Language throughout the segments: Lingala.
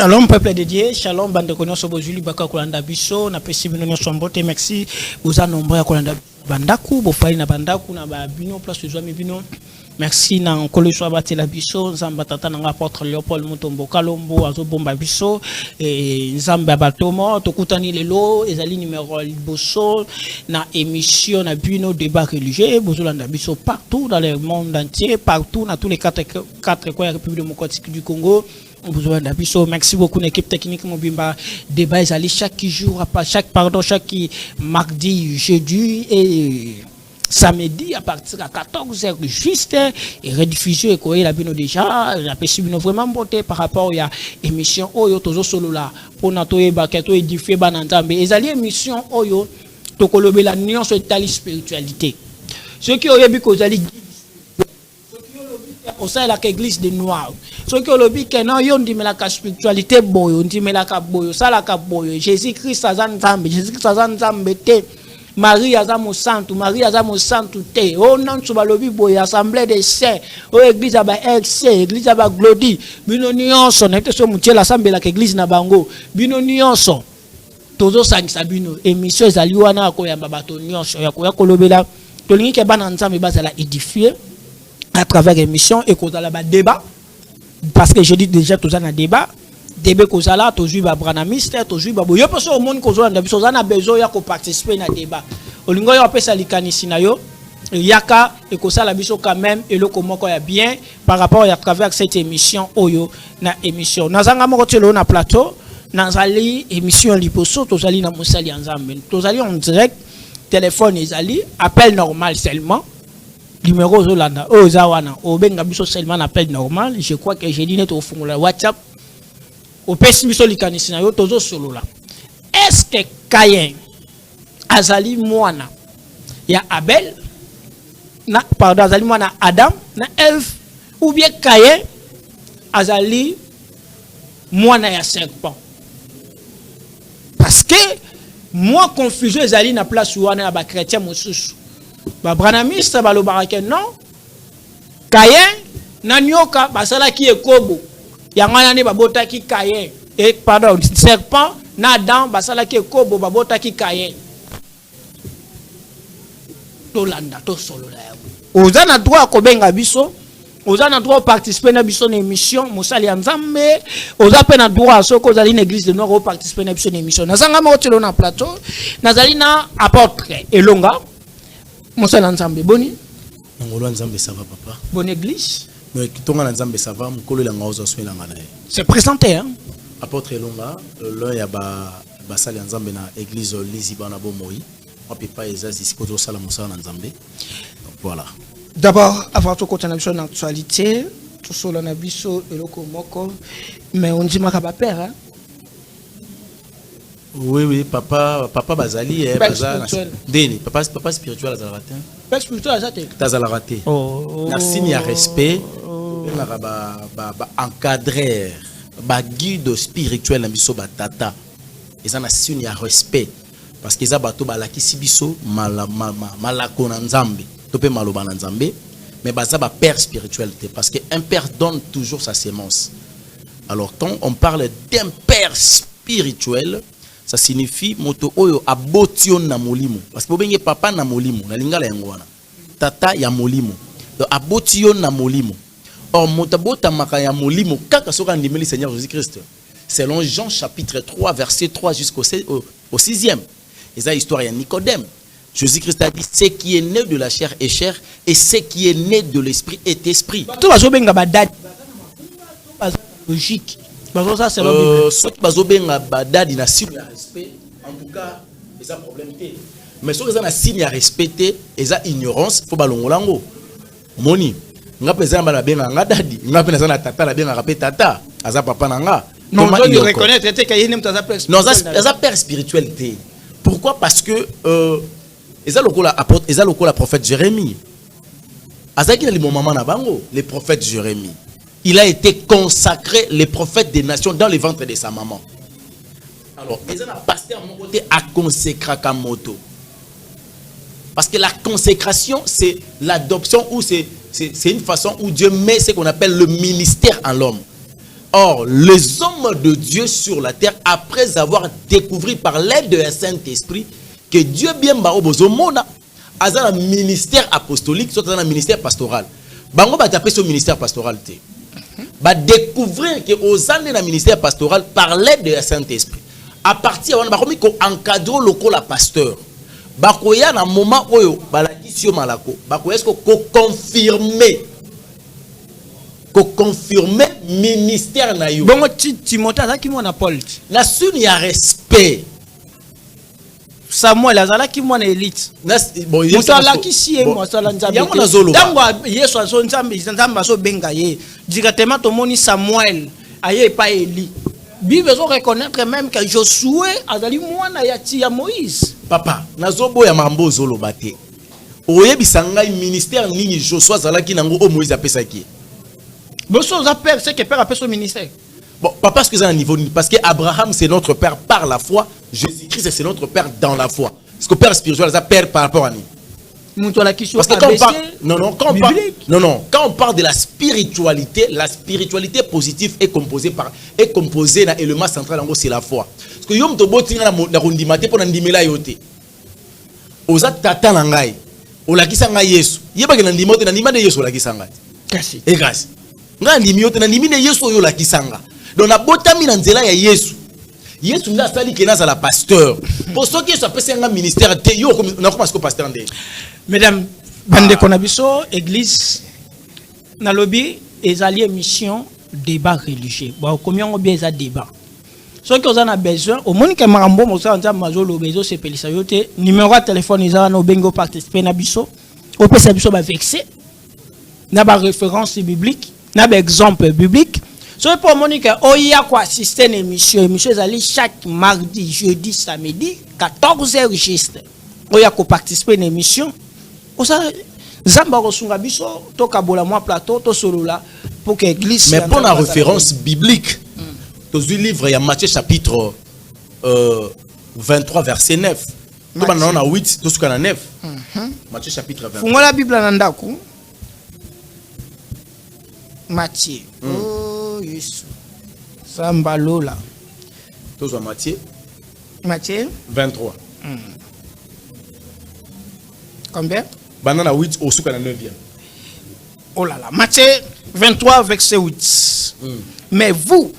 Shalom peuple de Dieu, shalom bande connaissance bozuli baka kolanda biso na pesi bino nyonso mbote merci boza nombre ya kolanda bandaku bofali na bandaku na ba bino place zwa bino merci na nkolo so batela biso nzamba tata na apôtre Léopold Mutombo Kalombo azo bomba biso nzamba batomo tokutani lelo ezali numéro liboso na émission na bino débat religieux bozolanda biso partout dans le monde entier, partout dans tous les quatre coins de la République démocratique du Congo. Merci beaucoup l'équipe technique Mobimba débat ezali chaque jour chaque mardi, jeudi et samedi à partir de 14h juste et rediffusion et la bino déjà la possible vraiment beauté par rapport à émission oyo tozo solo là pour na toyeba keto édifier bananzambe ezali émission oyo tokolobe la nuance et spiritualité ceux qui oyebi ko ezali au sein de l'église des noirs ceux qui ont le que non yon dit mais la spiritualité boyo dit mais la boyo ça la boyo Jésus-Christ azan nzambe Jésus-Christ azan nzambe te Marie azamo santu Marie azamo santu te oh non tu balobi boyo assemblée des saints oh église aba ex église aba glodi bino nyonso na te so mutiela assemblée la église na bango bino nyonso tozo sangisa bino émission ezali wana ko yamba bato nyonso ya ko kolobela tolingi ke bana nzambe bazala édifier à travers l'émission et qu'on a le débat parce que je dis déjà tout ça un débat qu'on a là toujours ba branamiste toujours ba yo parce au monde qu'on a besoin ya ko participer na débat olingo yo apesa likanisi na yo yaka et qu'on a la biso quand même et le comment ko ya bien par rapport à travers cette émission oyo na émission nazanga moko telo na plateau nazali émission liposo tozali na mosali nzambe tozali en direct téléphone ezali appel normal seulement numéro Zolanda Ozawana Obenga biso seulement appel normal je crois que j'ai dit net au fond la WhatsApp au pessimisme likanisi na yo tozo solo là est-ce que Caïn azali mwana ya Abel na pardon azali mwana Adam na Ève ou bien Caïn azali mwana ya serpent parce que moi confusion ezali na place wana ya ba chrétien mosusu ba branamiste balobaka non Caïn na nyoka basala ki ekobo yangana ne babota ki Caïn et pardon serpent na Adam basala ki ekobo babota ki Caïn to landa to solo la yango ozana droit ko benga biso ozana droit participer na biso na émission mosali ya nzambe oza pe na droit soko ozali na église de noir o participer na biso na émission nazanga mo telo na plateau nazali na apôtre Elonga Monsala Nzambe boni ngolo Nzambe ça va papa bonne église mais kitonga Nzambe ça va mukolo la ngaozo swela ngana c'est présenté hein apôtre Elonga là ya ba sali Nzambe na église Liziba na Bomoi on peut pas exercer ici kozo sala mosala Nzambe donc voilà d'abord avant tout côté na biso na actualité tout solo na biso eloko moko mais on dit makaba père hein oui papa bazali deni papa spirituel azala raté papa spirituel azala raté na signe ya respect na ba encadrer ba guide spirituel na biso batata eza na signe ya respect parce que eza bato balakisi biso malako na Nzambe to pe maloba na Nzambe mais baza ba père spirituel parce que un père donne toujours sa sémence alors quand on parle d'un père spirituel ça signifie moto oyo abotion na molimo parce que bobenge papa na molimo na lingala yango wana tata ya molimo donc abotion na molimo or moto bota maka ya molimo kaka soka ndimeli Seigneur Jésus-Christ selon Jean chapitre 3 verset 3 jusqu'au 6e et ça histoire ya Nicodème Jésus-Christ a dit ce qui est né de la chair est chair et ce qui est né de l'esprit est esprit to bazobenga badadi logique ça c'est ce qui bazobenga badadi na signe ya respect en tout cas les a problème té mais ce que ça na signe ya respecter et a ignorance faut balongolango moni nga pesa mbala benga nga dadi nga pena sana tata la benga rapé tata aza papa nanga non je reconnaître était qu'il n'aime pas non ça père spiritualité pourquoi parce que eza lokola apôtre eza lokola prophète Jérémie azaki na limomama na bango les prophètes Jérémie il a été consacré les prophètes des nations dans le ventre de sa maman. Alors, ils ont passé à mon côté à consécrer Kamoto. Parce que la consécration, c'est l'adoption ou c'est une façon où Dieu met ce qu'on appelle le ministère en l'homme. Or, les hommes de Dieu sur la terre, après avoir découvert par l'aide de Saint-Esprit que Dieu bien bao bozomona, a un ministère apostolique, soit un ministère pastoral. Bango va taper ce ministère pastoral. Va découvrir que aux années dans ministère pastoral par l'aide de Saint-Esprit. À partir de là, on encadre le col à pasteur. Bakoya na moment où balakisio malako, bakoya est-ce que confirmer ministère na yo. Bon, Timothée azaki mwana Paul. La sune ya respect. Samuel azalaki mwana élite. Bon, musalaki sie mo sala nzambe. Ya mwana zolo. Tango Yesu azo nzambe azo benga ye. Directement tomoni Samuel aye pa Eli. Bible zo reconnaître même que Josué azali mwana ya Moïse. Papa, nazobo ya mambo zolo bate. Oyebisa ngai ministère nini Josué azalaki nango o Moïse apesaki. Bon, c'est que père appelle son ministère. Bon, pas parce que c'est un niveau, parce que Abraham c'est notre père par la foi, Jésus-Christ c'est notre père dans la foi. Parce que père spirituel, c'est père par rapport à nous. Parce que quand on parle, quand on parle de la spiritualité positive est composée d'un élément central, c'est la foi. Parce que yom to botinga na rondimate pour ndimela yote. Oza tata na ngai, olakisa ngai Yesu. Yebaki na ndimote na ndimane Yesu olakisa ngai. Kasi. Et grâce. Nga ndimi na ndimi ne Yesu oyo la kisanga. Donc na botami na nzela ya Yesu. Yesu nda sali ke na la pasteur. Pour ceux qui sont passés un ministère te yo na comme pasteur ndé. Mesdames, bande konabiso église na lobby ezali mission débat religieux. Bon combien on bien ça débat. Ceux qui ont besoin au monde que marambo mo sa nza mazolo bezo se pelisa yote numéro de téléphone ezala no bengo participer na biso. O pesa biso ba vexer. Na ba référence biblique. Na ba exemple biblique. So pour Monique oya ko assister une émission ezali chaque mardi, jeudi, samedi 14h juste. Oya ko participer une émission. Osa zamba rosunga biso to kabola moi plateau to solola pour que église. Mais pour la référence biblique dans le livre il y a Matthieu chapitre 23 verset 9. To bana na 8 to suka na 9. Matthieu chapitre 23. Fungola la Bible na ndako. Matthieu. Oh, Yesu. Samba lola. Tous en Matthieu. Matthieu 23. Combien? Banana 8 au souk à la 9e. Oh là là. Matthieu 23, verset 8. Mais vous,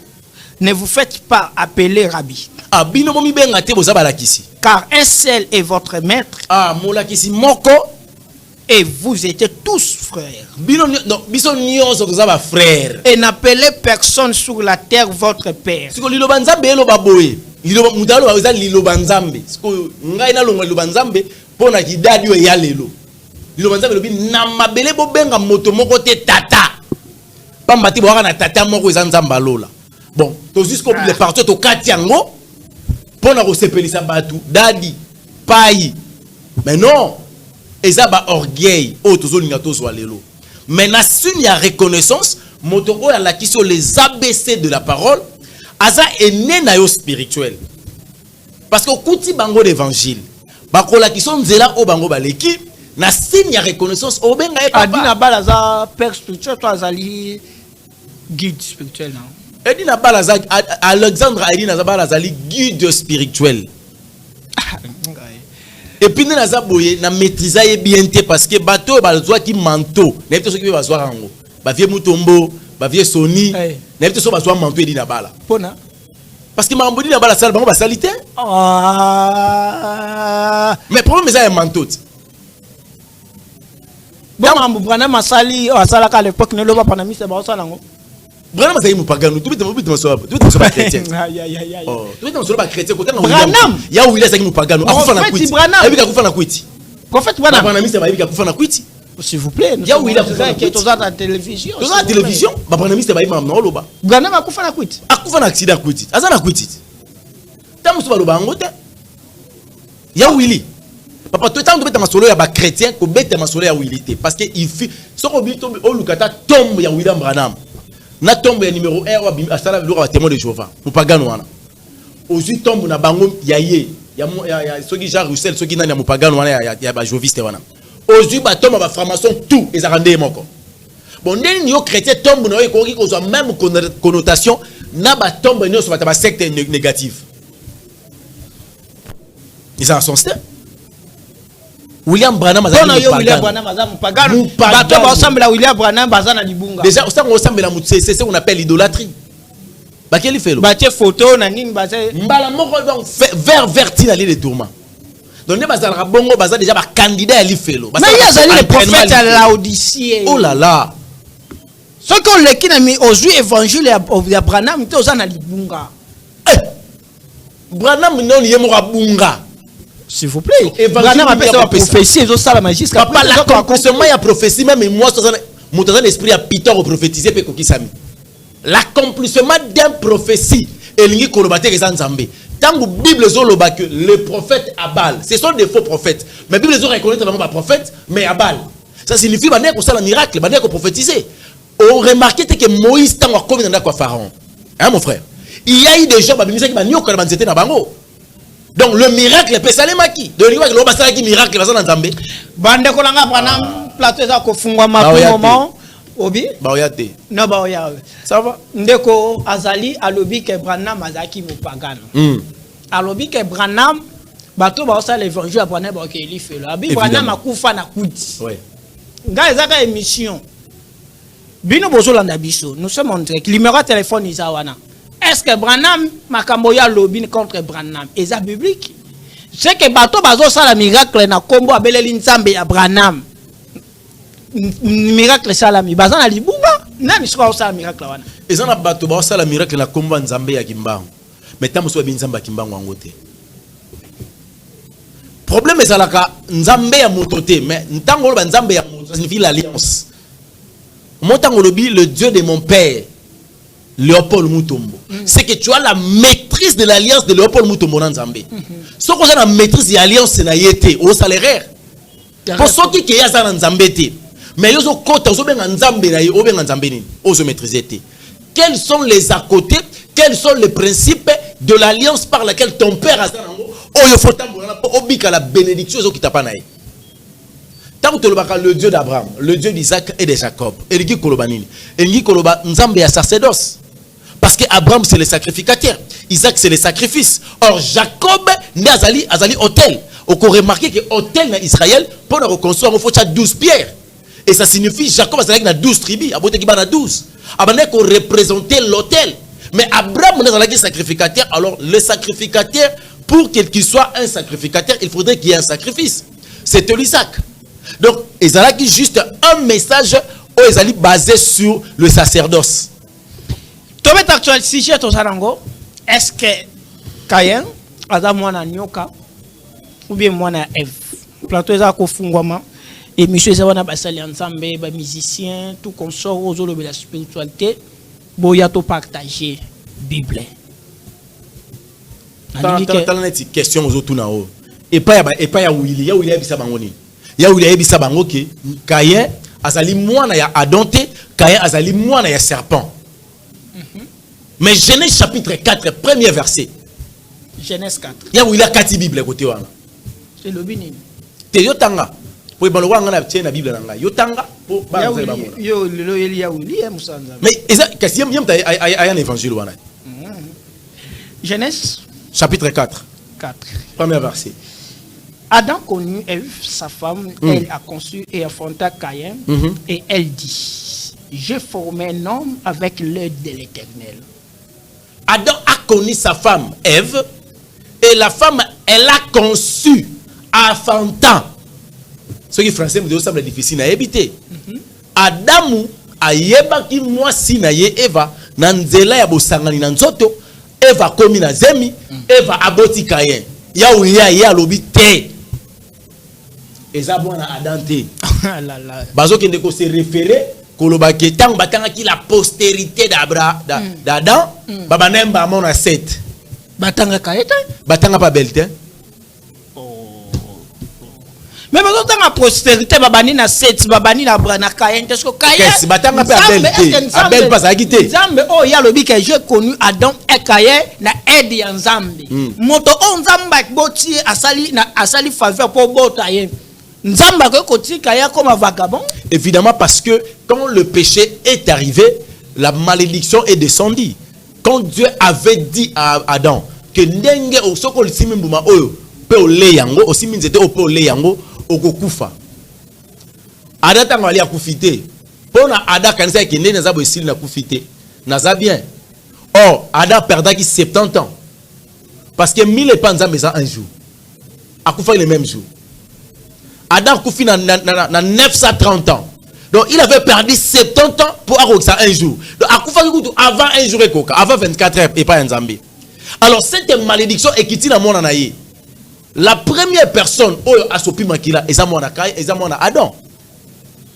ne vous faites pas appeler Rabbi. Ah, bino momi benga te boza balakisi. Car un seul est votre maître. Ah, molakisi moko. Et vous êtes tous frères. Bino non, biso nyonso toza ba frère. Et n'appelez personne sur la terre votre père. Siko lilo banzambe elo baboye. Lilo mutalo baza lilo banzambe. Siko ngai na longa lilo banzambe pona kidadi yo ya lelo. Lilo banzambe lobi na mabele bo benga moto moko te tata. Pamba ti boka na tata moko eza nzamba lola. Bon, to jusqu'au bout de partout to katiango pona ko sepelisa batu dadi pai. Mais non. Eza ba orgueil o tozolinga tozwa lelo. Mais na sune ya reconnaissance moto o la qui sur les ABC de la parole aza ene na yo spirituel. Parce que kuti bango l'évangile bakola qui sont nzela o bango baleki na signe ya reconnaissance o benga e papa. Adina balaza père spirituel to azali guide spirituel non. Edina balaza Alexandre Edina zabalaza guide spirituel. Et puis nous avons na maîtriser bien parce que bateau balzoa qui manteau n'était ce qui va soir en haut ba vieux mutombo ba vieux soni n'était ce bazwa manteau edina bala pona parce que mambo dina bala sala bango ba salité mais problème c'est un manteau bon mambo brana masali asala ka l'époque ne lo ba pana mise ba sala ngo brana masali mu pagano tu bitu maso chrétien oh tu bitu maso ba chrétien côté na Branham ya où il est mu pagano akufa na kwiti ebika kufa na kwiti prophète Branham bana mise ba ebika kufa na kwiti s'il vous plaît ya où il est kufa na kwiti to za ta télévision to za télévision ba bana mise ba imam na oloba Branham akufa na kwiti akufa na accident kwiti aza na kwiti tamusu ba loba ngote ya Willy papa to tango beta masolo ya ba chrétien ko beta masolo ya Willy parce que il fit soko bito o lukata tombe ya William Branham na tombe ya numéro 1 wa asala biloko ba témoin de Jéhovah mupagano wana ozi tombe na bango ya ye ya soki Jean Roussel soki nani ya mupagano wana ya ba joviste wana ozi ba tombe ba formation tout ezarande moko bon ndeni yo chrétien tombe na yo ekoki kozwa même connotation na ba tombe nyonso bata ba secte négative. Ils en sont ça. William Branham azali William Branham azam pagano. Bato ba ensemble William Branham bazana libunga. Déjà ça on ensemble la c'est ce qu'on appelle l'idolâtrie. Ba quel fait lo? Ba tie photo na nini ba mbala moko donc vers vertina les tourments. Donc ne bazala bongo baza déjà ba candidat à l'ifelo. Mais il y a les prophètes à Laodicée. Oh là là. Ce qu'on les qui n'a mis aux yeux évangile à Branham te ozana libunga. Branham non yemora bunga. S'il vous plaît. Branham appelle ça prophétie et ça la magie. Papa l'accomplissement ya prophétie même moi mon esprit a Peter au prophétiser pe kokisami. L'accomplissement d'un prophétie elingi kolobate ke nzambe. Tant que la Bible zoloba que les prophètes Abal, ce sont des faux prophètes. Mais la Bible zo reconnaît vraiment pas prophète mais Abal. Ça signifie bané ko sala miracle, bané ko prophétiser. On remarque que Moïse tant comme dans quoi Pharaon. Hein mon frère? Il y a eu des gens babimisa qui banyo ko banzete na bango. Donc le miracle peut saler maki. Donc il y a le basala qui miracle va na nzambe. Bande ko langa Branham plateau za ko fungwa ma moment. Obi? Baoyate. Non baoya. Ça va? Ndeko azali alobi ke Branham azaki mopagano. Alobi ke Branham bato ba osala l'évangile à Branham ba ke lifelo. Abi Branham akufa na kuti. Ouais. Nga ezaka émission. Bino bozolanda biso. Nous sommes en direct. Numéro de téléphone izawana. Est-ce que Branham makambo ya lobby contre Branham eza biblique? C'est que bato bazo sala miracle na kombo abeleli nzambe ya Branham. Miracle salami bazana libunga nani siko sala miracle wana. Ezana bato ba sala miracle na kombo nzambe ya kimbango. Mais tant que nzambe ya kimbango ngote. Problème ezalaka nzambe ya mototé mais ntango ba nzambe ya moto ça signifie l'alliance. Montango lobi le Dieu de mon père Léopold Mutombo. C'est que tu as la maîtrise de l'alliance de Léopold Mutombo dans Nzambé. Ce qu'on a la maîtrise de l'alliance c'est na yete au salaire. Pour ceux qui y a ça dans Nzambé. Mais ils ont côté aux ben Nzambé na yo ben Nzambé ni aux maîtriser. Quels sont les à côté? Quels sont les principes de l'alliance par laquelle ton père a ça oh il faut obika la bénédiction qui t'a pas naï. Tant que le Dieu d'Abraham, le Dieu d'Isaac et de Jacob, et qui kolobanini, et qui koloba nzambe ya sacerdoce. Parce que Abraham c'est le sacrificateur, Isaac c'est le sacrifice. Or Jacob n'est azali hôtel. On peut remarquer que hôtel dans Israël pour reconstruire il faut 12 pierres. Et ça signifie Jacob a 12 tribus, abote ki bana 12. Abane ko représenter l'hôtel. Mais Abraham n'est pas sacrificateur, alors le sacrificateur pour qu'il soit un sacrificateur, il faudrait qu'il y ait un sacrifice. C'est Isaac. Donc, ils ont juste un message où ils sont basé sur le sacerdoce. Tu veux actuel sujet est-ce que Caïn a mwana nyoka ou bien mwana Ève? Plateau za ko fungwama et monsieur ça wana basali ensemble ba musicien tout consort aux de la spiritualité boya to partager Bible. Dans une question aux autres nao et pas ya Willy bisa bangoni. Ya Willy bisa bango ke Caïn azali mwana ya Adam te, Caïn azali mwana ya serpent. Mais Genèse chapitre 4 premier verset. Genèse 4. Ya Willy a 4 Bible côté wana. C'est le binini. Te yotanga. Po balo wanga na tie na Bible nanga. Yotanga po ba nzela bango. Yo lelo ya Willy musanza. Mais eza kasi yem ta aya évangile wana. Genèse chapitre 4. 4. Premier verset. Adam connut Ève, sa femme, elle a conçu et affronta Caïn, et elle dit, j'ai formé un homme avec l'œil de l'Éternel. Adam a connu sa femme, Ève, et la femme, elle a conçu, enfantant. Ce qui français me semble difficile à éviter. Adam a yeba ki mwasi na ye Eva, nanzela ya bosangani na nzoto, Eva komi na zemi, Eva aboti Caïn. Ya ouya ya lobi te. Eza bona Adante. Bazo kende ko se référer koloba ke tang batanga ki la postérité d'Adam, baba nemba mona 7. Batanga kaeta? Batanga pa belte. Mais bazo tanga postérité babani na 7, babani na brana Caïn, est-ce que Caïn? Qu'est-ce batanga pa belte? Abel pas agité. Nzambe oh ya lobi que j'ai connu Adam et Caïn na aide ya Nzambe. Moto on Nzamba boti asali faveur pour bota ye. Nzamba ko kotika ya comme vagabond. Évidemment parce que quand le péché est arrivé, la malédiction est descendue. Quand Dieu avait dit à Adam que ndenge osoko lisimi mbuma oyo pe ole yango osimi nzete o pe ole yango okokufa. Adam tango ali akufite. Pona Adam kanisa ke ndenge naza bo esili na kufite. Naza bien. Or Adam perdaki 70 ans. Parce que 1000 pas nzambe za un jour. Akufa le même jour. Adam kufi na 930 ans. Donc il avait perdu 70 ans pour avoir ça un jour. Donc avant un jour avant 24 heures et pas un Zambie. Alors cette malédiction est quittée dans mon anaïe. La première personne a sopi makila et ça mon akai et ça mon Adam.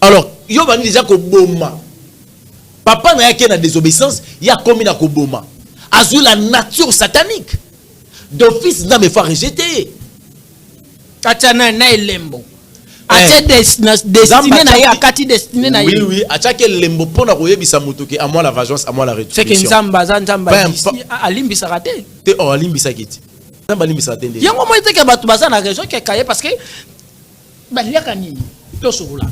Alors yo bani déjà ko boma. Papa na yake na désobéissance, il y a commis na ko boma. Azou la nature satanique. D'office n'a me faire rejeter. Katana na elembo. Destiné na ya kati destiné na oui oui achake lembo pona koyebisa mutuke à moi la vengeance à moi la rétribution. C'est que nzamba alimbisa raté te o alimbisa kiti nzamba alimbisa raté ndé yango mo iteke batu baza na raison ke kaye parce que baliaka nini to sokula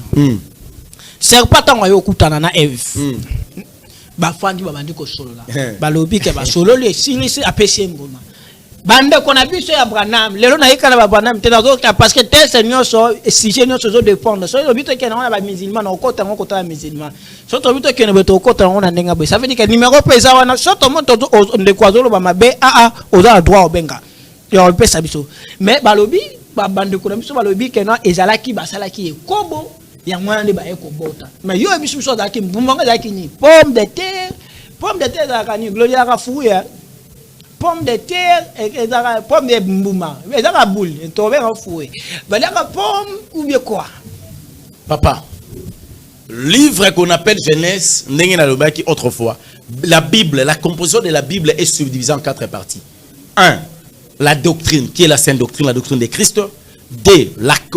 serpent tango yo kutana na Eve bafandi babandi ko solola balobi ke ba sololo esili apesi ngoma bande qu'on a vu sur Abraham, les gens n'ont pas Abraham, parce que tel Seigneur so sujet nous se défendre. So le but que on a pas musulman, on côté musulman. So le but que nous côté on a nenga. Ça veut dire que numéro pesa wana so to monto on de kwazo ba mabe oza droit obenga. Et on peut sabiso. Mais balobi ba bande qu'on a biso balobi que non ezalaki basalaki ekobo ya mwana de ba ekobota. Mais yo biso so daki mbumanga daki ni pomme de terre za kani gloria ka fuya. Pomme de terre et pomme de mbouma. Mais ça la boule, tu vas en fouet. Ben là pomme ou bien quoi? Papa, livre qu'on appelle Genèse, qui autrefois, la Bible, la composition de la Bible est subdivisée en 4 parties. 1. La doctrine, qui est la sainte doctrine, la doctrine de Christ. 2.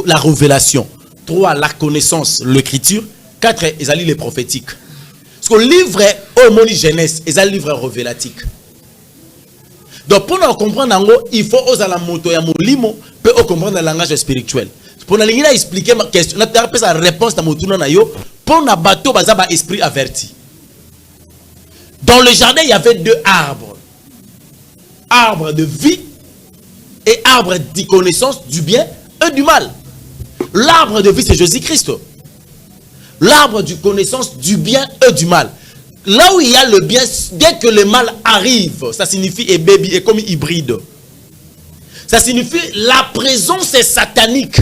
La révélation. 3. La connaissance, l'écriture. 4. Les prophétiques. Parce que le livre au moni Genèse, est un livre révélatique. Donc pour nous comprendre, il faut oser la moto ya molimo pour comprendre le langage spirituel. Pour nous expliquer ma question, notre réponse à motuna na yo pour na bateau bazaba esprit averti. Dans le jardin, il y avait 2 arbres. Arbre de vie et arbre de connaissance du bien et du mal. L'arbre de vie c'est Jésus-Christ. L'arbre de connaissance du bien et du mal. Là où il y a le bien, dès que le mal arrive, ça signifie et baby et comme hybride. Ça signifie la présence est satanique.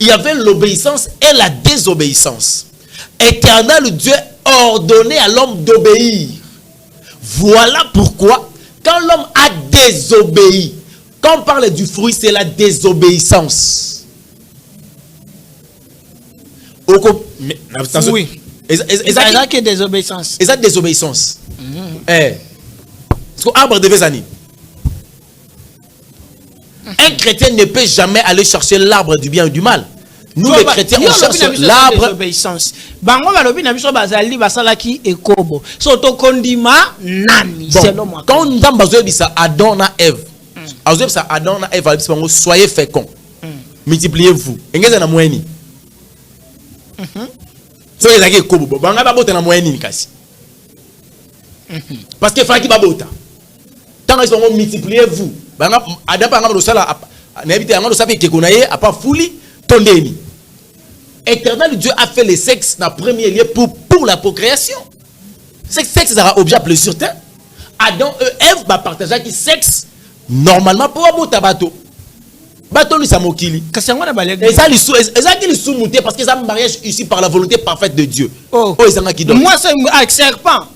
Il y avait l'obéissance et la désobéissance. Éternel Dieu ordonnait à l'homme d'obéir. Voilà pourquoi, quand l'homme a désobéi, quand on parle du fruit, c'est la désobéissance. Oui. Est-ce que désobéissance? Est-ce désobéissance? Parce que l'arbre de Vézani. Un chrétien ne peut jamais aller chercher l'arbre du bien ou du mal. Nous les chrétiens, on cherche l'arbre de désobéissance. Bango balobi na biso bazali basalaki ekobo. So to kondima nani selon moi. Quand on a besoin de ça Adam na Ève. Azeb ça Adam na Ève soyez féconds. Multipliez-vous. Engeza na mweni. So les agé kobo banga ba bota na moyenne ni kasi. Parce que faki ba bota. Tant ils vont multiplier vous. Banga adam banga do sala na habité anga do sape ke konaye a pas fouli tondeni. Éternel Dieu a fait le sexe dans premier lieu pour la procréation. Ce sexe sera objet plaisir sur terre. Adam et Ève ba partager qui sexe normalement pour bota bateau. Bateau lui samokili. Et ça qui lui sous-monté parce que c'est un mariage ici par la volonté parfaite de Dieu. Oh, moi c'est avec serpent.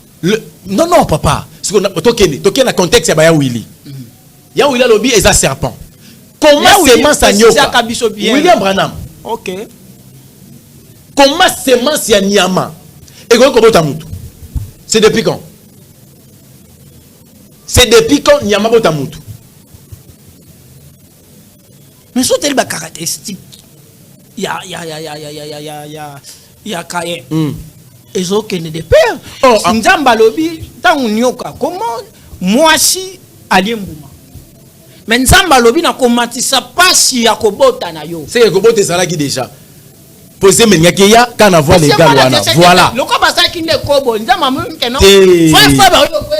Non papa. Ce qu'on a toqué dans contexte c'est ya Willy. Ya Willy lobby et ça serpent. Comment semence à nyoka? William Branham. OK. Comment semence ya nyama? Et comment botamutu? C'est depuis quand? C'est depuis quand nyama botamutu? Mais sont tellement caractéristiques. Il y a Caïn. Ils ont qu'un des pères. Nzamba lobi tant nyoka. Comment moi si aliembouma. Mais Nzamba lobi na komati ça pas si yakobota na yo. C'est yakobota ça là qui déjà. Posez Menyakeya quand on voit les gars wana. Voilà.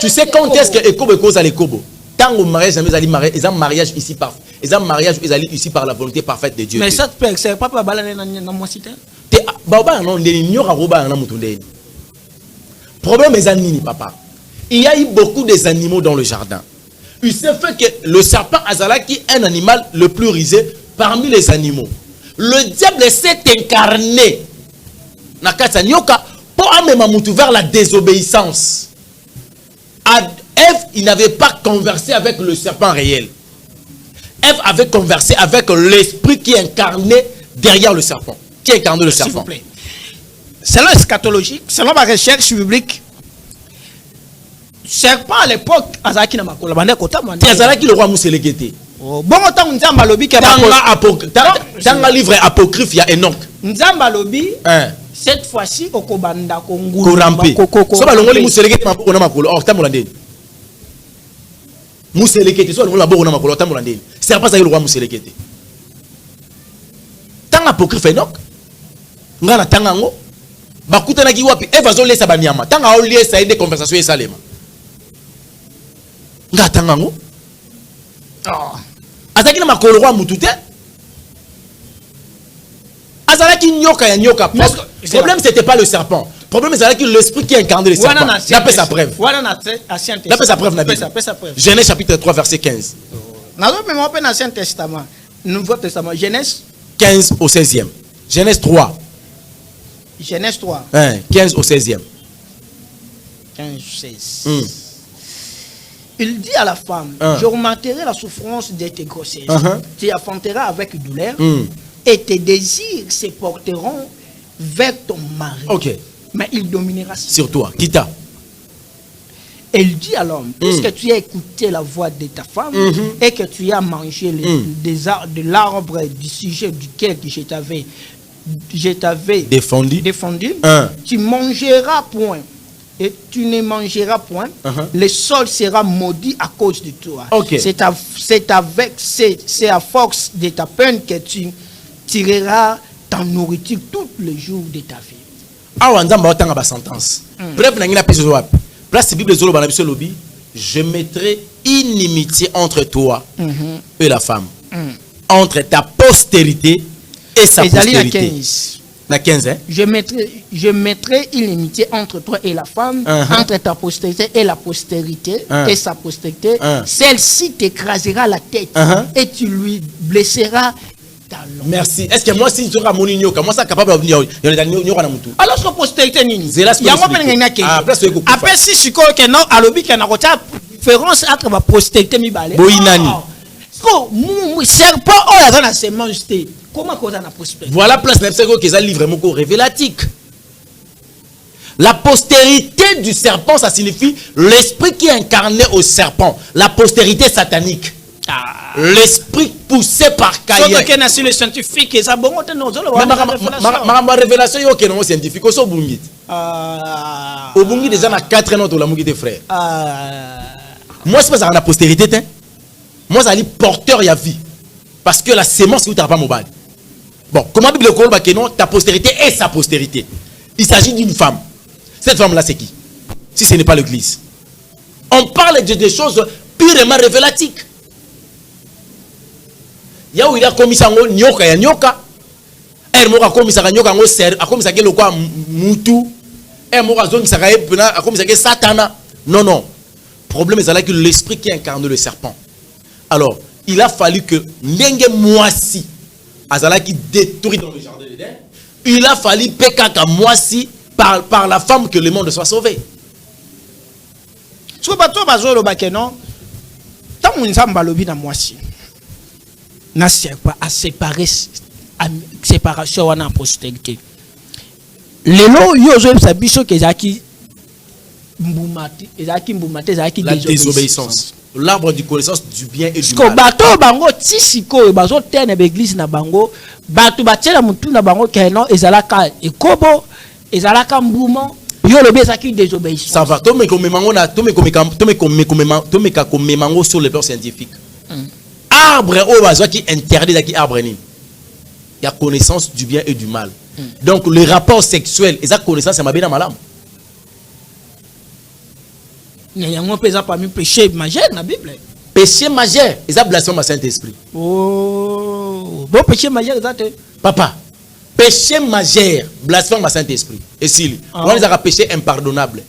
Tu sais quand est-ce que Ekobo cause à l'Ekobo? Tant au mariage, ils ont mariage ici par. Ils ont mariage ici par la volonté parfaite de Dieu. Mais ça c'est pas pour balaner dans moi cité. Baba non n'ignore roba na mutundeni. Problème est nini papa. Il y a eu beaucoup des animaux dans le jardin. Il s'est fait que le serpent Azalaki est un animal le plus risé parmi les animaux. Le diable s'est incarné na kata nyoka pour amener Moutou vers la désobéissance. Ève, il n'avait pas conversé avec le serpent réel. Ève avait conversé avec l'esprit qui incarnait derrière le serpent. Qui incarne le serpent. S'il vous plaît. Selon eschatologique, selon ma recherche biblique, serpent à l'époque, Azaki na makola bande kota mwana. Azaki le roi Mousselekete. Bon autant Nzamba lobi ke dans livre apocryphe il y a Enoch. Nzamba lobi cette fois-ci okobanda kongulu korampe. So ba longoli Mousselekete maboko na makolo. Or tamola ndeni. Mousselekete so longoli maboko na makolo tamola ndeni. Serpent Azaki le roi Mousselekete. Tant apocryphe Enoch. Ngana tangango bakutana ki wapi Eva zo lesa banyama tanga o lesa inde conversation e salema nga tangango azaki na makolo roi mutute azalaki nyoka ya nyoka. Problème c'était pas le serpent. Problème c'est que l'esprit qui incarne le serpent. D'après sa preuve. D'après sa preuve. Genèse chapitre 3 verset 15. Nazo même open Ancien Testament. Nouveau Testament Genèse 15 au 16e. Genèse 3. Genèse 3. 15 au 16e. 15 16. Il dit à la femme, je augmenterai la souffrance de tes grossesses. Tu enfanteras avec douleur et tes désirs se porteront vers ton mari. Ok. Mais il dominera sur toi. Kita. Elle dit à l'homme, puisque tu as écouté la voix de ta femme et que tu as mangé de l'arbre du sujet duquel je t'avais défendu, tu mangeras point et tu ne mangeras point. Le sol sera maudit à cause de toi. C'est à force de ta peine que tu tireras ta nourriture tous les jours de ta vie. Sentence. Place Bible lobby, je mettrai inimitié entre toi et la femme, entre ta postérité et sa postérité. La 15, hein? Je mettrai inimitié entre toi et la femme, entre ta postérité et la postérité et sa postérité. Celle-ci t'écrasera la tête et tu lui blesseras. Merci. Est-ce que moi si je serai mon igno, comment ça capable de venir alors ce postérité nini après si je crois que non alobi que na kota différence entre ma postérité mi balé boinani serpent oh ya na semence té comment cause na postérité voilà place na pseko que ça livre moko révélatique. La postérité du serpent ça signifie l'esprit qui est incarné au serpent, la postérité satanique. L'esprit poussé par Caïn. C'est le scientifique et ça bon ma révélation yo que non scientifique au bungi. Au bungi déjà na 4 ans la mugi des frères. Moi c'est pas ça la postérité hein. Moi ça dit porteur ya vie parce que la sémence qui t'as pas mobile. Bon, comment Bible dit que non ta postérité est sa postérité. Il s'agit d'une femme. Cette femme là c'est qui? Si ce n'est pas l'église. On parle de des choses purement révélatiques. Ya où il a commis ça nyoka ya nyoka mo a commis ça nyoka ngo ser a commis ça ke lokwa mutu mo a zongi ça pena a commis ça ke satana. Non problème est là que l'esprit qui incarne le serpent. Alors il a fallu que ndenge moisi azala qui détruit dans le jardin d'Éden, il a fallu pekaka moisi par la femme que le monde soit sauvé. So bato bazolo bakeno tant nzamba lobi na moisi n'a pas à séparer séparation wana postérité. Les lots yozo sabiso que zaki mbumati zaki désobéissance. L'arbre du connaissance du bien et du mal. Bato bango tisiko bazo tene l'église na bango bato batela mutu na bango keno ezalaka ekobo ezalaka mbumo yo lobi zaki désobéissance. Ça va to me komemango na to me komemango sur le plan scientifique. Arbre au bazo qui interdit qui arbre ni. Il y a connaissance du bien et du mal. Donc le rapport sexuel, et ça connaissance c'est ma bien malam. Il y a un peu parmi péché majeur dans la Bible. Péché majeur, et ça blasphème à Saint-Esprit. Oh, bon péché majeur, ça Papa, péché majeur, blasphème à Saint-Esprit. Et si, on les a péché impardonnable.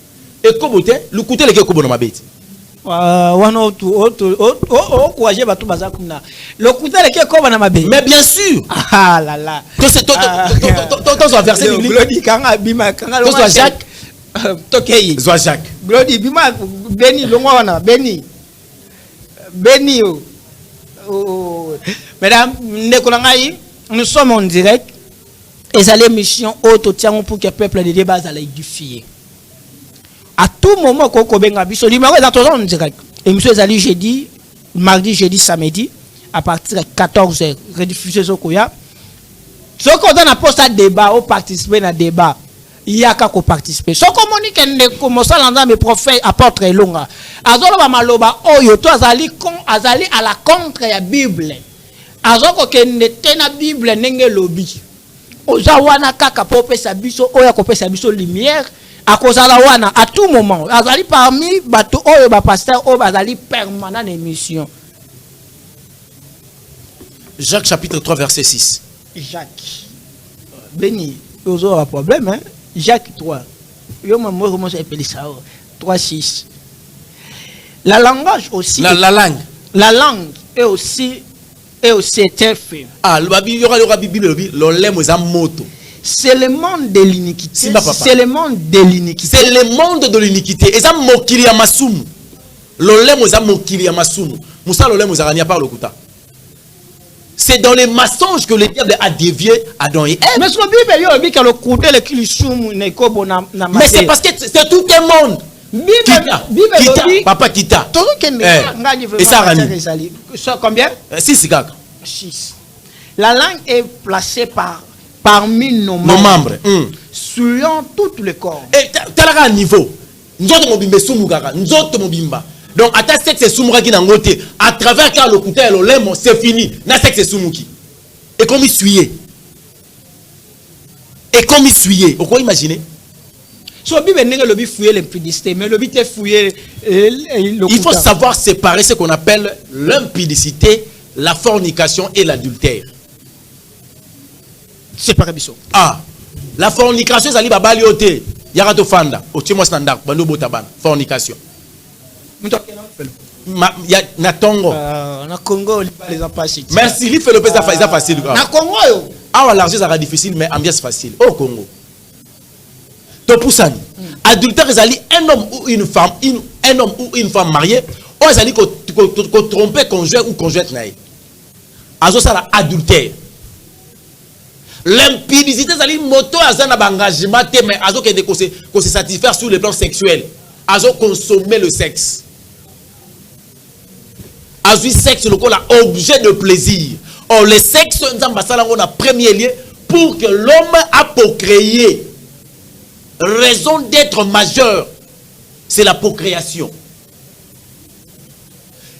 Et comme vous êtes, le côté lequel vous avez bête. Mais bien sûr. Ah là là. Toi, verset biblique. Toi, Jacques. Toi, Jacques. Glody, bima Béni, le mois Béni. Béni. Mesdames, nous sommes en direct. Et c'est l'émission haute pour que le peuple de débat soit édifié. À tout moment, quand benga biso numéro est en direct. Émission est jeudi, mardi, jeudi, samedi, à partir de 14h, rediffusé sur Koya. Ce qu'on a posté un débat, ou participer à débat, il y a qu'à participer. Ce qu'on dit que comme ça, mes prophètes apôtres et longa. Azolo maloba oyo to azali à la contre la Bible. Azoko que n'était na Bible nenge lobi. Ozawana kaka popesa biso oya kopesa biso lumière. À cause de la wana, à tout moment, azali parmi bateau oyo ba pasteur oyo azali permanent émission. Jacques chapitre 3 verset 6. Jacques. Béni, vous avez un problème hein? Jacques 3. Yo moi comment ça appelle ça 3 6. La langage aussi. La langue. La langue est aussi fait. Ah, il y aura le Bible l'olème za moto. C'est le monde de l'iniquité. C'est le monde de l'iniquité. C'est le monde de l'iniquité. Et ça mokili ya masumu. L'olème za mokili ya masumu. Moussa l'olème za rania par le kuta. C'est dans les mensonges que le diable a dévié Adam et Ève. Mais ce que Bible yo bi que le coup de kilisumu ne ko bona na. Mais c'est parce que c'est tout un monde. Kita. Papa kita. Et ça rani. Combien? 6 gars. 6. La langue est placée parmi nos membres. Selon tout le corps. Et t'as un niveau. Nous autres mobimbe sumugara. Nous autres mobimba. Donc à ta sexe sumura qui n'a ngoté. À travers car le couteau et le lème c'est fini. Na sexe sumuki. Et comme il suit. Et comme il suit. Pourquoi imaginer? So Bible n'est le fouiller l'impudicité, mais le but est fouiller le. Il faut savoir séparer ce qu'on appelle l'impudicité, la fornication et l'adultère. Séparer biso. Ah, la fornication c'est babali ote. Yarato fanda. Otimo standard. Bando botabana. Fornication. Ya na Tongo. Na Congo les empêcher. Merci. Il fait le plus facile. Na Congo yo. Ah, l'argent sera difficile mais ambiance facile. Au Congo. Topusani. Adultère c'est un homme ou une femme, un homme ou une femme mariée. Ou c'est qu'on tromper conjoint ou conjointe naïe. Azo ça la adultère. L'impudicité c'est moto azana engagement mais azo que se satisfaire sur le plan sexuel. Azo consommer le sexe. Azo sexe le col objet de plaisir. Or le sexe on a premier lieu pour que l'homme a procréé. Raison d'être majeur, c'est la procréation.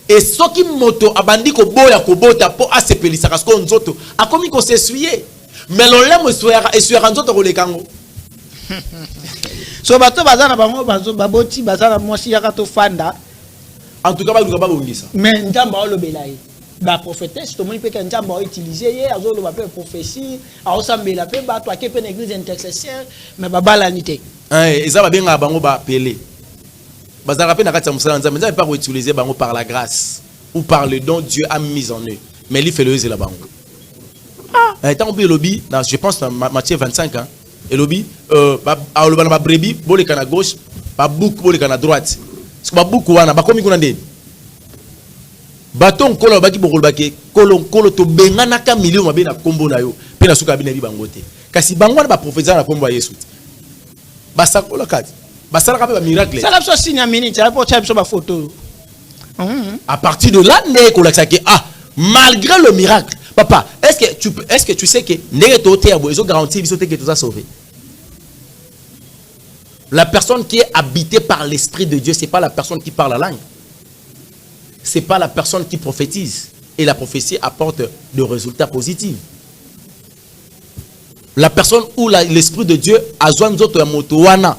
Et ce qui moto abandi ko boya ko bota po asepelisa parce qu'on nzoto a commis qu'on s'essuyer. Mais l'olème essuyer nzoto ko lekango. So bato bazana bango bazo baboti bazana mwasi yaka to fanda. En tout cas ba luka ba bongisa. Mais ndamba olobelaye. Ba prophétesse to moni pe ka ndamba o utiliser ye azo lo ba pe prophétie a osambela pe ba to akepe na église intercesseur mais babala nité. Et ça va bien à bango ba pelé. Bazara pe na kati ya musala nzambe nzambe pas utiliser bango par la grâce ou par le don Dieu a mis en eux. Mais il fait le la bango. Ah, tant que lobby, je pense dans Matthieu 25 ans, et lobby a le ba brebis, bolé kana gauche, ba bouk bolé kana droite. Parce que ba bouk wana ba komi kuna ndeni. Baton kolo baki bokolo baki kolo to bengana ka million mabe na kombo na yo pe na suka bina bangote kasi bango na ba prophétisa na kombo ya Yesu basakola kati basala ka pe ba miracle ça la so signe minute ça pour tchap so ba photo à partir de là né ko laksa ke ah malgré le miracle papa est-ce que tu sais que ndenge to te abo ezo garantir biso te que tu vas sauver la personne qui est habitée par l'esprit de Dieu c'est pas la personne qui parle la langue. C'est pas la personne qui prophétise. Et la prophétie apporte des résultats positifs. La personne où l'esprit de Dieu a besoin de ya moto wana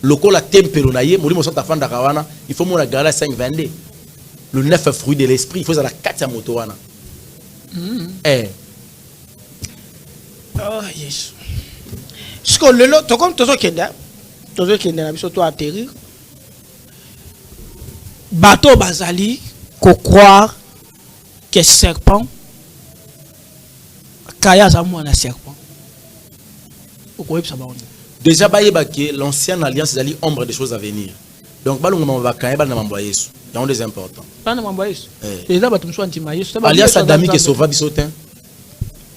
lokola tempelo na ye molimo sota fanda kawana il faut mona gala 5:22 le 9 fruit de l'esprit il faut la 4 ya moto wana eh oh yes ce que le to comme tozo kenda na biso to atterrir bateau bazali ko croire que serpent kaya za mwana serpent. Déjà que l'ancienne alliance est ombre des choses à venir. Donc balongo va kaya bana mambo Yesu. C'est des important. Bana mambo Yesu. Et là batumso antima Yesu. Alliance adamique et sauva bisotin.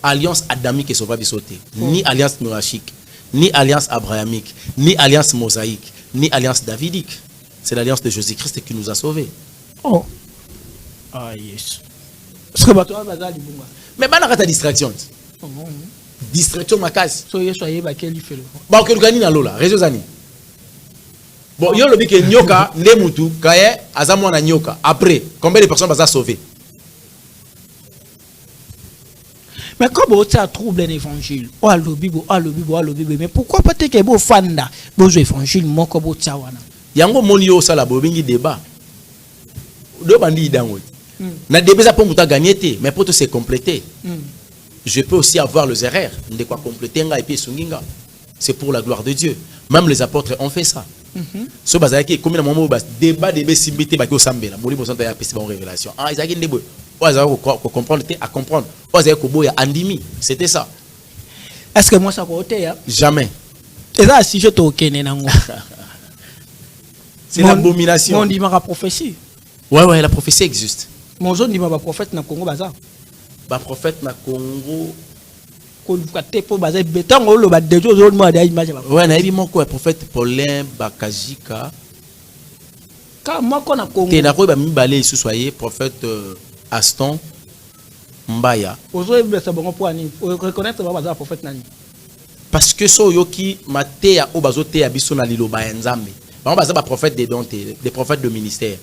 Alliance adamique et sauva bisotin. Ni alliance noachique, ni alliance abrahamique, ni alliance mosaïque, ni alliance davidique. C'est l'alliance de Jésus-Christ qui nous a sauvés. Oh. Ah yes. Parce que bato bazali bunga. Mais bana kata distraction. Distraction makasi. So Yesu ayeba quel fait le. Ba ko gani na lola, réseau zani. Bon, yo lobi ke nyoka nde mutu kaye azamu na nyoka. Après, combien de personnes va sauver? Mais comment tu as troublé l'évangile? Oh alobi, mais pourquoi pas te que bo fanda bo évangile mon ko bo tsawana? Yango moni yo sala bo bingi débat. Do bandi dango. Na débat ça pour muta gagner té, mais pour tout se compléter. Je peux aussi avoir les erreurs, de quoi compléter et puis sunginga. C'est pour la gloire de Dieu. Même les apôtres ont fait ça. Ce bazaki comme le moment débat simbité ba ko sambela, moli mo santa ya pesi ba révélation. Ah izaki ndebo. Oza ko comprendre à comprendre. Oza ko boya andimi, c'était ça. Est-ce que moi ça côté ya? Jamais. C'est ça si je te okene nango. C'est l'abomination. Mon dit ma prophétie. Ouais, la prophétie existe. Mon zone dit ma prophète na Congo baza. Ba prophète na Congo ko lukaté po baza béton o lo ba dejo zone mo da image ba. Ouais, na ebi moko prophète Paulin Bakajika. Ka moko na Congo. Te na ko ba mibale sous soyez prophète Aston Mbaya. Ozo e blessa bongo po ani. O reconnaître ba baza prophète nani. Parce que so yoki matea o bazo te abiso na liloba ya Nzambe. Ba baza ba prophète des dons, des prophètes de ministère.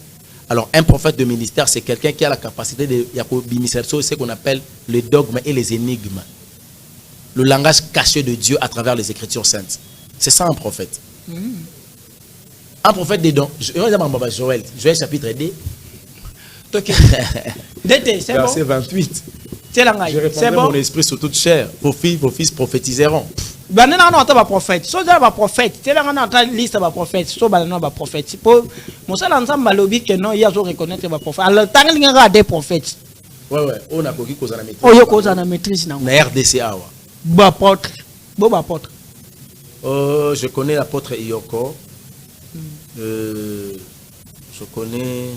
Alors, un prophète de ministère, c'est quelqu'un qui a la capacité de ministère, c'est ce qu'on appelle les dogmes et les énigmes. Le langage caché de Dieu à travers les Écritures saintes. C'est ça un prophète. Un prophète des dons. Joël chapitre 2. Verset 28. Je répandrai mon esprit sur toute chair. Vos fils prophétiseront. Non, pas prophète. So ba prophète. C'est là on entend liste ba prophète. So ba non ba prophète. Pour mon seul ensemble balobi que non, il y a reconnaître ba prophète. Alors tant qu'il y a des prophètes. Ouais, on a koki koza na maîtrise. Oh yo koza na maîtrise na. Na RDC awa. Ba apôtre. Bo ba apôtre. Je connais l'apôtre Iyoko. Je connais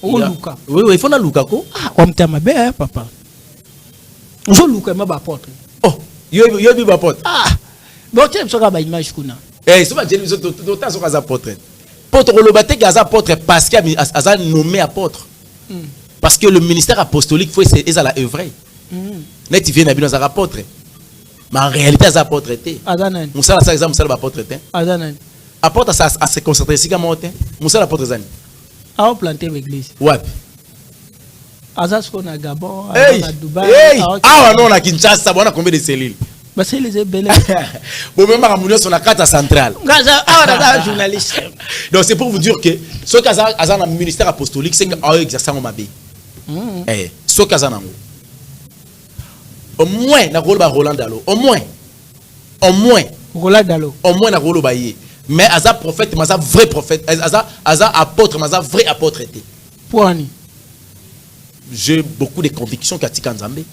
Luka. Oui, il faut na Luka ko. Ah, on t'aime bien papa. Je Luka ma ba apôtre. Oh, yo bi ba apôtre. Ah. Bon tu me ba image kuna. Eh, so ba jeli so to ta so ka apôtre. Apôtre le baté ka apôtre parce qu'il a nommé apôtre. Parce que le ministère apostolique faut c'est à la œuvrer. Net il vient na bino za apôtre. Mais en réalité ça apôtre était. Azanan. Moussa ça exemple ça apôtre était. Azanan. Apôtre ça à se concentrer ici comme était. Moussa apôtre zani. A planter l'église. Ouais. Azas qu'on a Gabon, à Dubaï. Ah non, on a Kinshasa, on a combien de cellules? Bah c'est les ébélés. Bon, même à Mounio, on a carte centrale. Journaliste. Donc c'est pour vous dire que ce cas dans le ministère apostolique, c'est que exercer en mabé. Ce cas dans au moins na rôle ba Roland Dalo. Au moins Roland Dalo. Au moins na rôle baillé. Mais Aza prophète, mais Aza vrai prophète, Aza apôtre, mais Aza vrai apôtre était. Pour Annie. J'ai beaucoup de convictions qu'Atika Nzambe.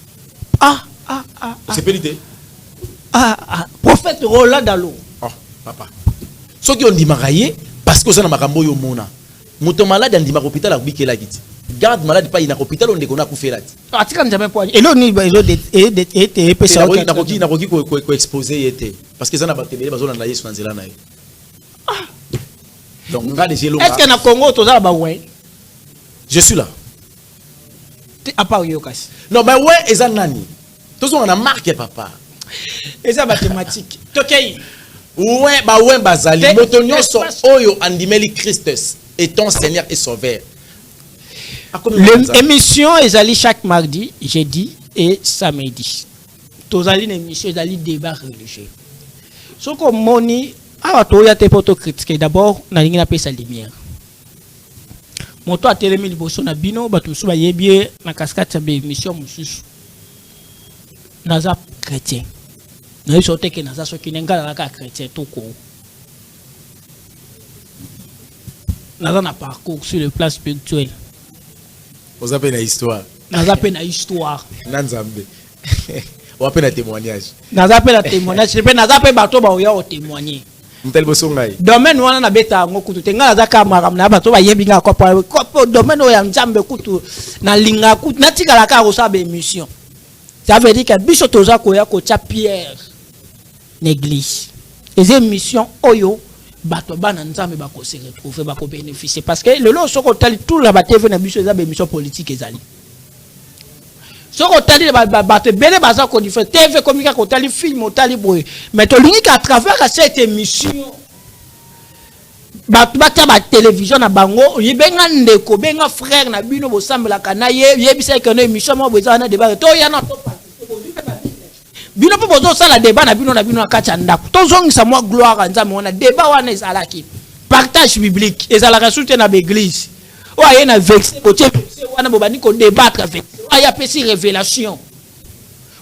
C'est pas l'idée. Prophète Roland Dalo. Oh, papa. Ceux qui ont dit marié, parce que ça n'a pas rambo yo mona. Mouton malade en dit ma hôpital à Biki la giti. Garde malade pas in hôpital on déconne à couper là. Atika Nzambe pour Annie. Et là ni besoin de ça na roki ko exposer était. Parce que ça n'a pas télé besoin na Yesu nzela na. Donc est-ce que na Congo to za ba ouais? Je suis là. À part Yokas. Non, mais ouais, et ça nani. Tout ça on a marqué papa. Et ça mathématique. Tokei. Ouais, bazali. Motonyo so oyo andimeli Christus et ton Seigneur et Sauveur. L'émission est allée chaque mardi, jeudi et samedi. tozali une émission ezali débat religieux soko moni awa toya te poto critiquer d'abord na lingi na pesa lumière moto atelemi liboso na bino bato mosusu bayebi na kaskati ya émission mosusu naza chrétien nayebi so te ke naza soki nengalaka chrétien toko naza na parcours sur le plan spirituel Vous avez une histoire. naza pe na histoire Nanzambe. Vous avez un témoignage. naza pe na témoignage pe naza pe bato baoya o témoigner Mtel bosongai. domaine wana na beta ngo kutu te nga naza kamara na bato bayebi nga kwa domaine oya nzambe kutu na linga kutu natikala ka ko sa ba émission ça veut dire que biso toza koya ko tia pierre l'église les émissions oyo bato bana nzambe ba ko se retrouver ba ko bénéficier parce que le lo soko tali tout la ba TV na biso eza ba émission politique ezali soko tali bato bele baza ko diffère TV communique ko tali film tali boy mais to lingi à travers cette émission bato bata ba télévision na bango yibenga ndeko benga frère na bino bosambela kana yebisa que na émission mo boza na débat to ya na to bino po bozo sala débat na bino na kacha ndako to zongisa moi gloire nzambe wana débat wana ezalaki partage biblique ezalaka soutien na l'église o aye na vexé botie wana bobani ko débattre avec aya pesi révélation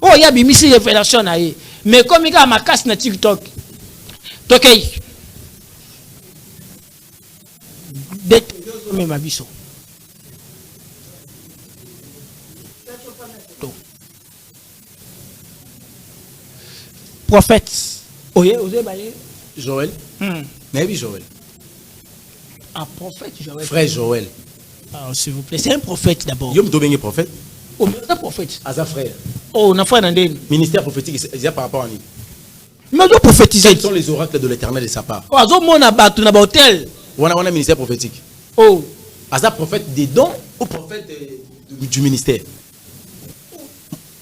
o ya bimisi révélation na ye mais comme il a ma casse na TikTok tokei de même abiso prophète oye baye Joël. Mais Joël. Un prophète Joël. Frère Joël. Ah, s'il vous plaît, c'est un prophète d'abord. Yom Dobengé prophète. Oh, mais c'est un prophète. Asa frère. Oh, on a fait un Ministère prophétique, c'est par rapport à lui. mais on prophétiser. Quels sont les oracles de l'éternel de sa part? Oh, on a battu dans hôtel. On a un ministère prophétique. Oh. Asa prophète des dons ou prophète du ministère?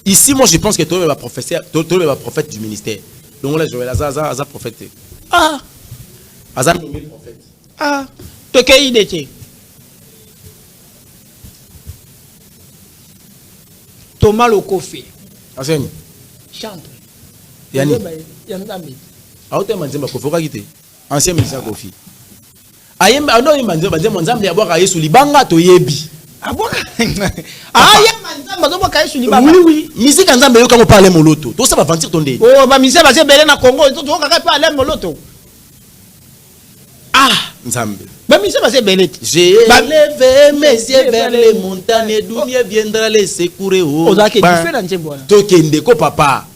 Ici, moi, je pense que tout le monde va prophète du ministère. Donc là, Joël, Asa prophète. Ah. Asa nommé prophète. Ah. Tokei idete. Thomas Lokofe. Enseigne. Chantre. Yani. Yangambe. Aote manzemba Kofi okakite. Ancien ministère Kofi. Ayemba ando manzemba nzambe ya bwaka Yesu libanga to yebi. Aboka. Ah, nzamba zo bwaka Yesu libanga. Oui oui. Musique nzambe yo kamo parler moloto. To ça va ventir ton dé. Oh, ba mise ba se belé na Congo, to kaka pa aller moloto. Ah, nzambe. Ba mise ba se belé. J'ai levé mes yeux vers les montagnes, d'où viendra les secourir. Oh, ça qui est différent nzembo. Tokende ko papa.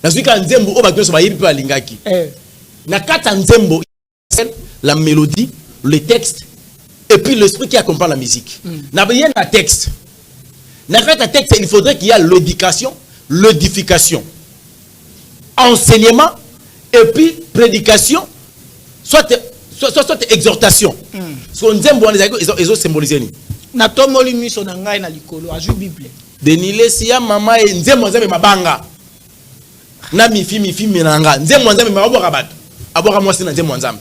Nazwika nzembo o bato so ba yebi pa lingaki. Na kata nzembo la mélodie, le texte et puis l'esprit qui accompagne la musique. Na bien un texte. Na fait un texte, il faudrait qu'il y ait l'éducation, l'édification, enseignement et puis prédication, soit exhortation. Son nzembo ils ont symbolisé ni. Na tomoli miso na ngai na likolo azu Bible. Denile siya mama e nzembo nzambe mabanga. Na mifi minanga nzembo nzambe maboko bato. Abora moi c'est nzembo nzambe.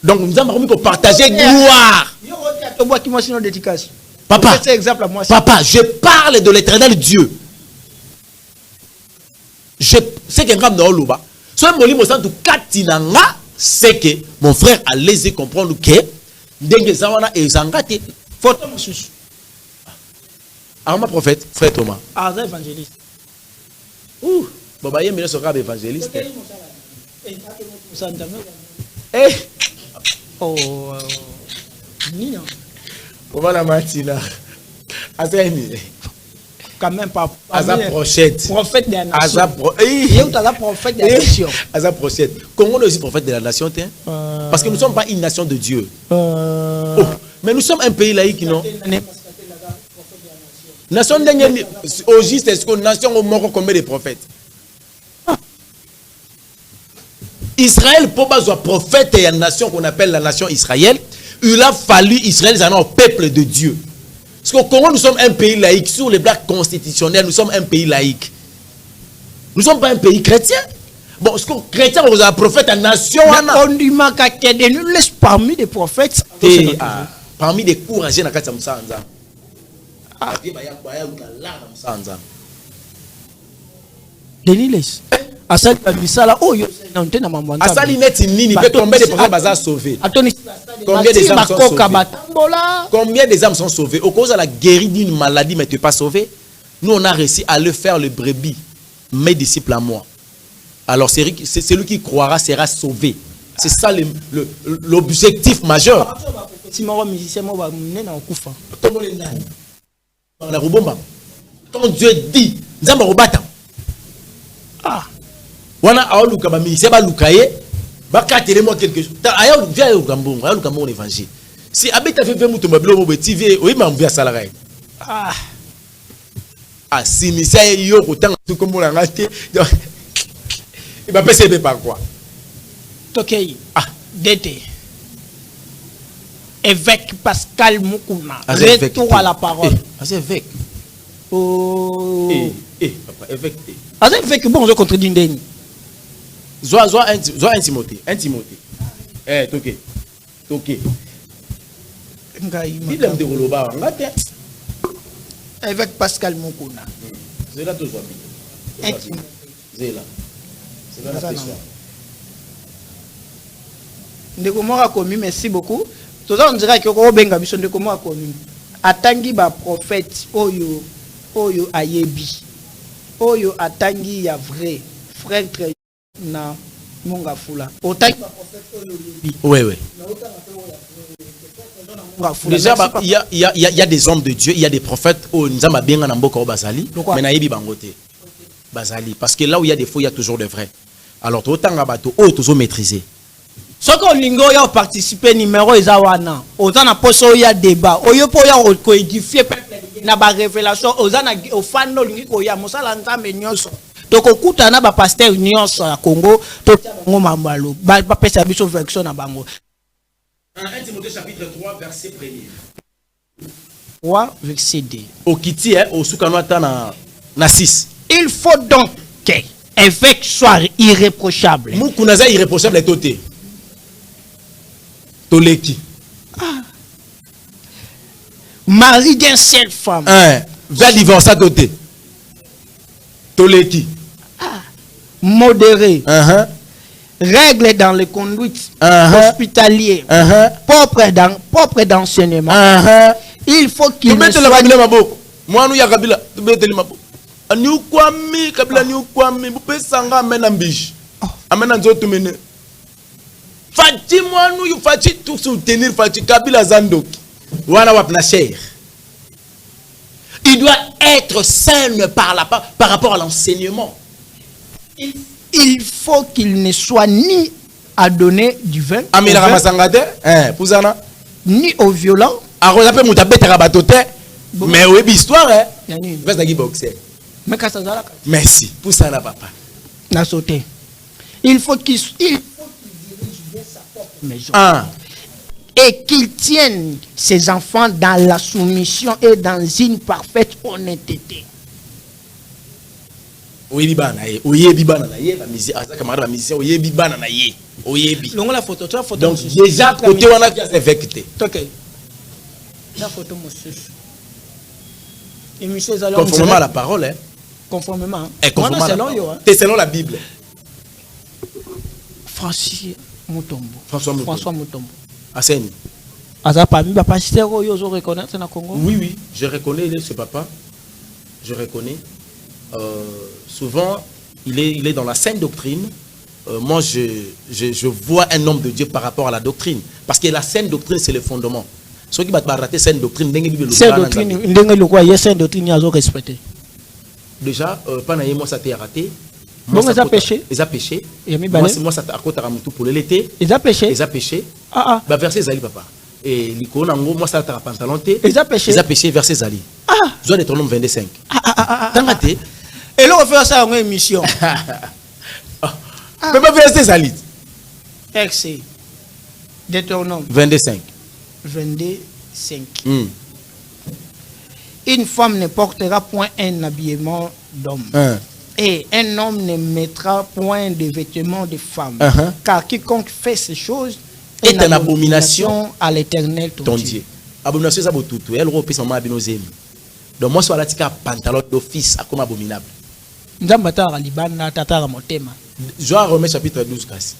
Donc nous avons pour partager gloire. Papa, papa, je parle de l'éternel Dieu. Je sais qu'un grand Oluba. C'est que mon frère a laissé comprendre que Dengue Zawana et Zangate. Arma prophète, frère Thomas. Ah, évangéliste. Ouh, Baba Yemile sera évangéliste. Eh. Oh, Nina. Voilà Martina. Quand même pas. Asa prophète. Prophète de la nation. Asa prophète de la nation. Asa prophète. Congo est aussi prophète de la nation, parce que nous ne sommes pas une nation de Dieu. Oh, mais nous sommes un pays laïque, non? Nation au juste, est-ce que nation au mort combien de prophètes? Israël, pour être prophète et une nation qu'on appelle la nation Israël, il a fallu Israël au peuple de Dieu. Parce qu'au Congo, nous sommes un pays laïque. Sur les blagues constitutionnelles, nous sommes un pays laïque. Nous ne sommes pas un pays chrétien. Bon, parce que chrétien, vous avez prophète en nation. On dit que nous laisse parmi les prophètes. Parmi les courageux, Denis asali bisala oyo na ntena mambo nzambe. Asali neti nini peut combien de personnes bazar sauver? Combien des âmes sont sauvées? Combien des âmes sont sauvées? Au cause de la guérie d'une maladie mais tu n'es pas sauvé? Nous on a réussi à le faire le brebis. Mes disciples à moi. Alors c'est celui qui croira sera sauvé. C'est ça l'objectif majeur. Quand Dieu dit, ah, wana aoluka ba ministère ba lukaye ba katele moi quelque chose. Aya via le évangile. Si abeta fait mutu mabilo mo TV, oui ma mbia salarié. Ah. Ah si misa yo kotanga tout comme on a raté. Il va passer par quoi? Tokei. Ah, d'été. Évêque Pascal Mukuna. Retour à la parole. C'est évêque. Oh. Papa, évêque. Ah, c'est évêque, bon, je contredis Ndeni. Zoa un Timothée. Eh, Toké. Il aime de Roloba. Évêque Pascal Mukuna. C'est là tout ça. C'est là. C'est là la question. Ndeko moko akomi, merci beaucoup. Tout ça on dirait que ko benga biso ndeko moko akomi. Atangi ba prophète oyo ayebi. Oyo atangi ya vrai frère très na monga fula. Otangi ba prophète oyo yebi. Oui. Déjà il y a des hommes de Dieu, il y a des prophètes au nzamba benga na mboka bazali, mais na yebi bangote. Bazali parce que là où il y a des faux, il y a toujours de vrai. Alors autant bateau toujours maîtriser. Ce qu'on lingo ya participer numéro ezawana ozana poso ya débat oyo po ya ko édifier peuple na ba révélation ozana ofano lingi ko ya mosala nzambe nyonso to ko kutana ba pasteur nyonso ya Congo to ngo mambalo ba pesa biso version na bango. 1 Timothée chapitre 3 verset 1er. 3 verset 2. Okiti au sukanwata na 6. Il faut donc que évêque soit irréprochable. Mukunaza irréprochable est toté. Toleki. Ah. Mari d'une seule femme. Va divorcer à côté. Toleki. Ah. Modéré. Règle dans les conduites hospitalières. Propre d'enseignement. Il faut qu'il ne soit... Moi, nous, y a Kabila. Nous, Kwami, Kabila, nous, Kwami. Vous pouvez s'en amener en biche. Amener en autre mene. Fati, moi, nous, il faut tout soutenir. Fati, Kabila, Zandok. Wana wapna cher. Il doit être sain par rapport à l'enseignement. Il faut qu'il ne soit ni à donner du vin, ni au violent. Mais oui, histoire, merci. Pour ça, papa. Il faut qu'il dirige bien sa propre maison. Et qu'il tienne ses enfants dans la soumission et dans une parfaite honnêteté. Donc déjà côté on a affecté. Conformément à la parole, hein. Conformément. C'est selon la Bible. François Mutombo. Aseni. Oui, je reconnais ce papa. Je reconnais. Souvent, il est dans la sainte doctrine. Moi, je vois un homme de Dieu par rapport à la doctrine. Parce que la sainte doctrine, c'est le fondement. Ceux qui va rater sainte doctrine, sainte doctrine, déjà, pendant moi, ça t'a raté. Bon, ils ont péché. Ils ont péché. Moi, ça t'a raté pour l'été. Ils ont péché. Ils ont péché. Bah, verset Zali, papa. Et l'icône, moi, ça t'a pantalon. Ils ont péché. Ils ont péché, verset Zali. Joie de ton nom 25. T'as raté. Et là, on fait ça en émission. Mais pas verset Zali. Excès. Deutéronome 25. 22:5. Une femme ne portera point un habillement d'homme. Et un homme ne mettra point de vêtements de femme. Car quiconque fait ces choses est une abomination à l'Éternel ton Dieu. Abomination, c'est tout. Elle repose en main. Donc moi, je suis là, pantalon d'office, comme abominable. Nzambata libanda tatara motema. Joa Romain chapitre 12 kasi.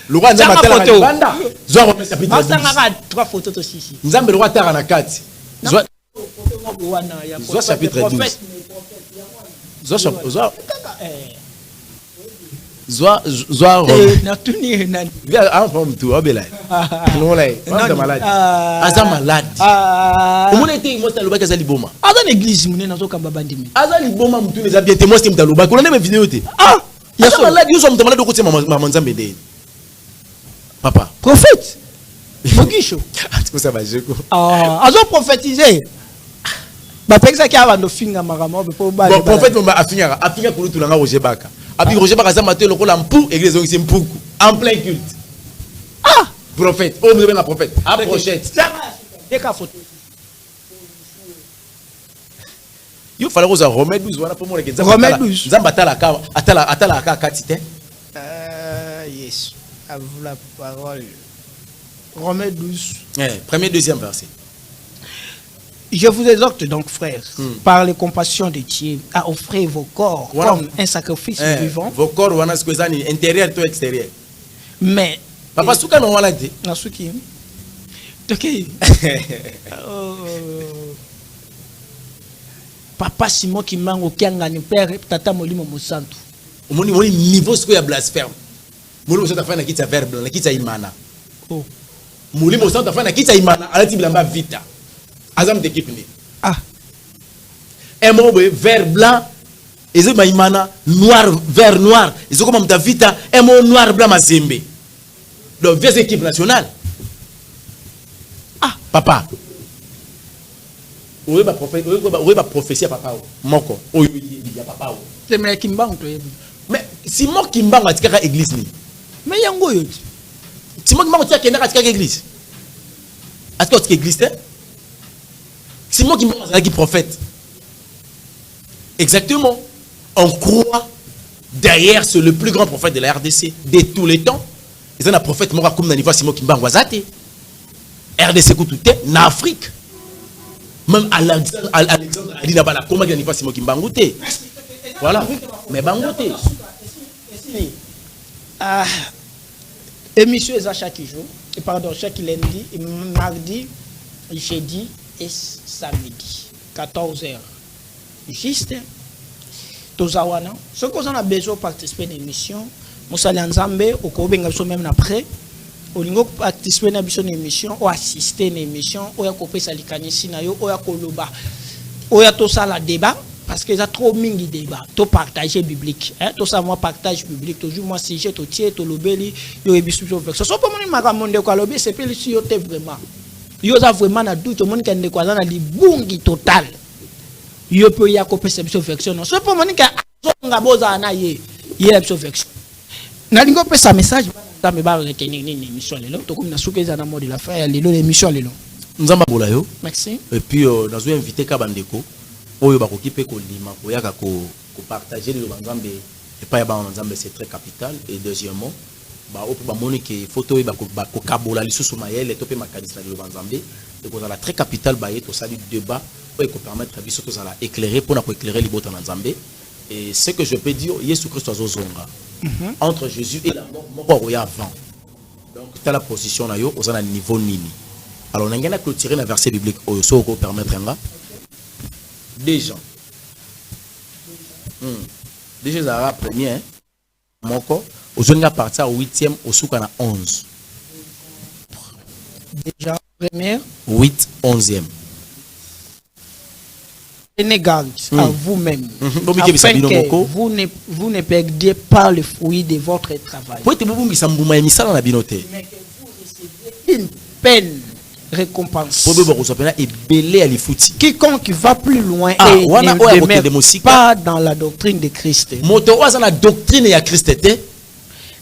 Le roi Nzamba tala libanda. Joa Romain chapitre 12. Masanga 3 photos aussi. Nzambe le roi tara na kati. Joa chapitre 12. Joa na tuni na viens en forme tout obela. Non là, on est malade. Aza malade. Comment était moi ta loba kazali boma? Aza l'église mune na zokamba bandimi. Aza liboma mtu les bien témoin c'est mtaloba. Kuna na vidéo te. Ah, ya so malade, yo so mtu malade ko tse mama Nzambe de. Papa, prophète. Mogisho. Tu sais pas jeko. Ah, azo prophétiser. Ba pekisa ki abando finga makamo be po ba. Bon prophète mba afinga ko tulanga Roger Baka. Abi Roger Baka za maté lokola mpu église on mpuku en plein culte. Ah, prophète, oh vous avez un prophète. Ah prophète. Deka photo. Il fallait que Romain 12 voilà pour moi que Romain 12. Nzamba atala ka katite. Yes. À vous la parole. Romains 12. Premier deuxième verset. Je vous exhorte donc, frères, par les compassions de Dieu, à offrir vos corps comme un sacrifice vivant. Vos corps, wana ce que ça ni intérieur ou extérieur. Mais papa souka no wana te. Na souki. OK. Papa Simon qui mango kianga ni père tata molimo mosantu. Omoni niveau ce que ya blasphème. Molimo mosantu afana kitsa verbe na kitsa imana. Oh. Molimo mosantu afana kitsa imana alati bilamba vita. Azam d'équipe ni. Ah. Un mot vert blanc. Ils ont imana noir vert noir. Ils ont comme ta vita un mot noir blanc mazembe. Donc vers équipe nationale. Ah papa. Oui ba prophète, oui ba prophétie papa. Moko. Oui papa. C'est mais kimbango to. Mais si mo kimbango atikaka église ni. Mais yango yo. Si mo kimbango atikaka église. Atikaka église te? C'est moi qui me prophète. Exactement. On croit derrière c'est le plus grand prophète de la RDC de tous les temps. Et c'est un prophète moi comme Naniva Simon Kimbango Wazate. RDC tout en Afrique. Même Alexandre Ali Nabala comment Naniva Simon Kimbango te. Voilà. Mais Bango te. Ah. Émission est à chaque jour. Et pardon, chaque lundi, mardi, jeudi et samedi 14h juste tozawana ce qu'on a besoin de participer à l'émission Moussali Nzambe okobenga biso même après olingo participer na biso na émission ou assister à l'émission ou ya kopesa likanisi na yo ou ya koloba ou ya to sala débat parce que ça trop mingi débat to partager biblique hein to ça moi partage biblique toujours moi sujet to tie to lobeli yo ebisu so so pas mon makamonde ko lobi c'est plus si yo te vraiment yo za vraiment na doute mon kende kwa na libungi total yo peut ya ko perception version non so pas mon ka zonga boza na ye perception version na lingo pesa message ba me ba retenir ni émission lelo to comme na soukeza na mode la fin lelo l'émission lelo nzamba bola yo merci et puis nazo inviter ka bandeko oyo ba ko kipe ko lima ko yaka ko partager le nzambe et pas ya ba nzambe c'est très capital et deuxièmement ba opo ba monike photo ba ko kabola lisusu mayele to pe makanisa le nzambe et ko la très capital ba yeto sali débat pour ko permettre biso to sala éclairer pour na ko éclairer libota na nzambe et ce que je peux dire Yesu Christ azozonga entre Jésus et la mort au avant donc telle la position na yo ozana niveau nini alors on a clôturer un verset biblique au so ko permettre nga déjà déjà ça premier moko ozonga partir au 8e au souka na 11 déjà première 8 11e prenez garde à vous-même afin que vous ne perdiez pas le fruit de votre travail mais que vous recevez une peine récompense. Quiconque va plus loin et ne demeure pas dans la doctrine de Christ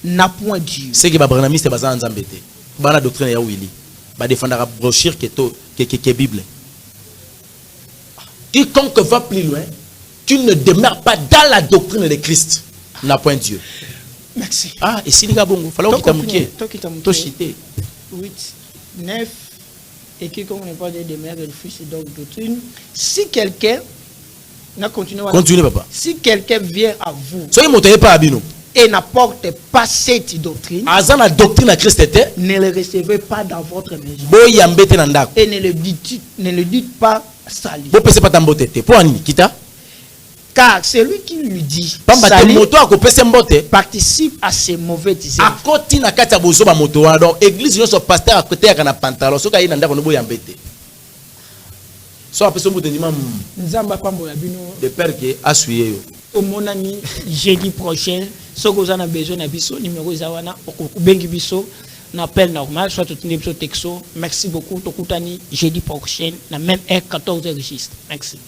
n'a point Dieu. C'est que Babranamiste est en Zambété. La doctrine ya Willy. Ba défendre la brochure qui est Bible. Quiconque va plus loin, tu ne demeures pas dans la doctrine de Christ. N'a point Dieu. Merci. Ah, et si les gars bon, fallait qu'il t'amouquait. Toi chité. 8, 9. Et quiconque n'est pas de demeure le fils donc doctrine. Si quelqu'un Continuez, papa. Si quelqu'un vient à vous Soyez monté pas à Bino. et n'apporte pas cette doctrine, Azana doctrine à Christ était. ne le recevez pas dans votre maison. Boy ambete nandako. Et ne le dites pas salut. Bo pese pas tambotete. Pour ani kita. Car celui qui lui dit Pamba te salut moto a kopese mbote. participe à ces mauvais dizaines. Akoti na kati ya bozo ba moto wana. Donc église nyonso pasteur à côté ya kana pantalon. Soka yi nandako no boy ambete. So apese mbote ndima Nzamba pambo ya bino. de père qui a suivi yo. Au monani jeudi prochain, ce que vous avez besoin de biso numéro zawana bengi biso na appel normal soit tout biso texto. Merci beaucoup tokutani jeudi prochain na même heure 14h registre. Merci.